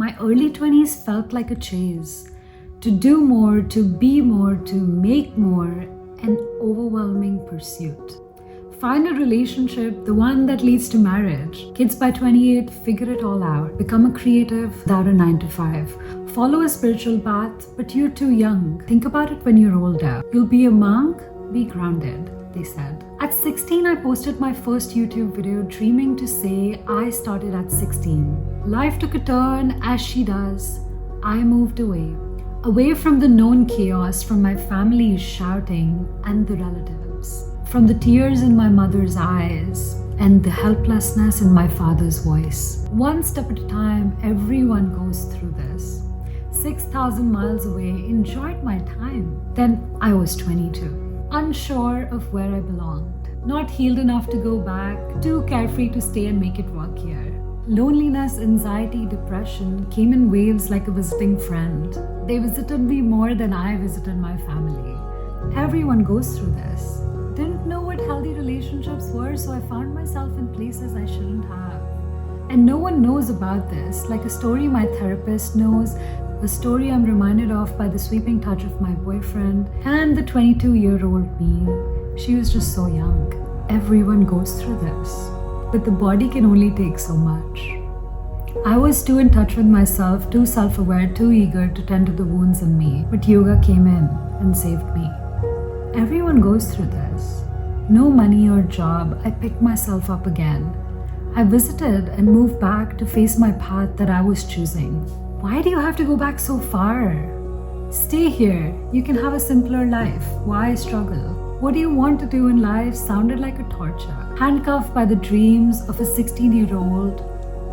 My early 20s felt like a chase. To do more, to be more, to make more, an overwhelming pursuit. Find a relationship, the one that leads to marriage. Kids by 28, figure it all out. Become a creative without a 9 to 5. Follow a spiritual path, but you're too young. Think about it when you're older. You'll be a monk, be grounded, they said. At 16, I posted my first YouTube video dreaming to say I started at 16. Life took a turn as she does. I moved away from the known chaos, from my family shouting and the relatives, from the tears in my mother's eyes and the helplessness in my father's voice. One step at a time, everyone goes through this. 6,000 miles away, enjoyed my time. Then I was 22, unsure of where I belonged, not healed enough to go back, too carefree to stay and make it work here. Loneliness, anxiety, depression came in waves like a visiting friend. They visited me more than I visited my family. Everyone goes through this. Didn't know what healthy relationships were, so I found myself in places I shouldn't have. And no one knows about this, like a story my therapist knows, a story I'm reminded of by the sweeping touch of my boyfriend, and the 22-year-old me. She was just so young. Everyone goes through this. But the body can only take so much. I was too in touch with myself, too self-aware, too eager to tend to the wounds in me. But yoga came in and saved me. Everyone goes through this. No money or job, I picked myself up again. I visited and moved back to face my path that I was choosing. Why do you have to go back so far? Stay here. You can have a simpler life. Why struggle? What do you want to do in life sounded like a torture. Handcuffed by the dreams of a 16-year-old,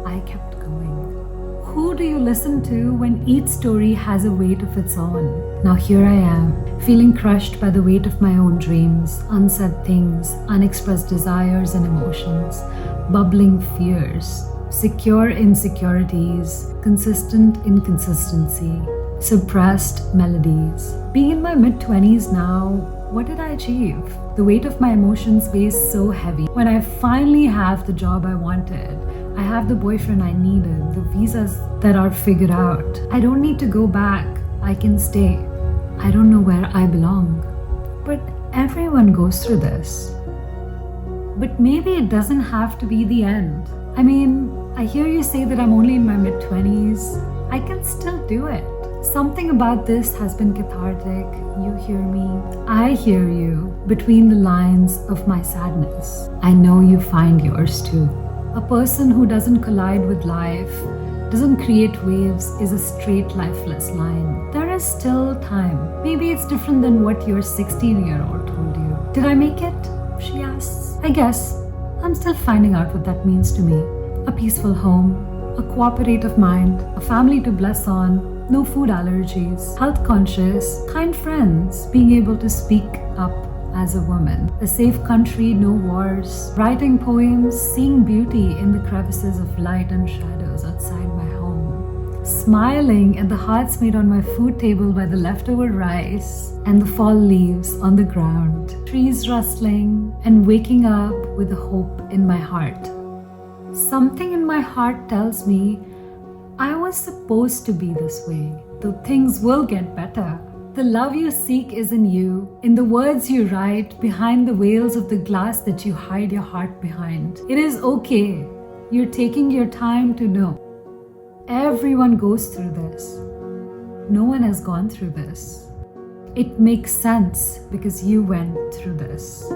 I kept going. Who do you listen to when each story has a weight of its own? Now here I am, feeling crushed by the weight of my own dreams, unsaid things, unexpressed desires and emotions, bubbling fears, secure insecurities, consistent inconsistency, suppressed melodies. Being in my mid-20s now, what did I achieve? The weight of my emotions weighs so heavy. When I finally have the job I wanted, I have the boyfriend I needed, the visas that are figured out. I don't need to go back. I can stay. I don't know where I belong. But everyone goes through this. But maybe it doesn't have to be the end. I mean, I hear you say that I'm only in my mid-20s. I can still do it. Something about this has been cathartic. You hear me. I hear you between the lines of my sadness. I know you find yours too. A person who doesn't collide with life, doesn't create waves, is a straight, lifeless line. There is still time. Maybe it's different than what your 16-year-old told you. Did I make it? She asks. I guess. I'm still finding out what that means to me. A peaceful home, a cooperative mind, a family to bless on, no food allergies, health conscious, kind friends, being able to speak up as a woman, a safe country, no wars, writing poems, seeing beauty in the crevices of light and shadows outside my home, smiling at the hearts made on my food table by the leftover rice and the fall leaves on the ground, trees rustling, and waking up with a hope in my heart. Something in my heart tells me I was supposed to be this way, though things will get better. The love you seek is in you, in the words you write, behind the veils of the glass that you hide your heart behind. It is okay. You're taking your time to know. Everyone goes through this. No one has gone through this. It makes sense because you went through this.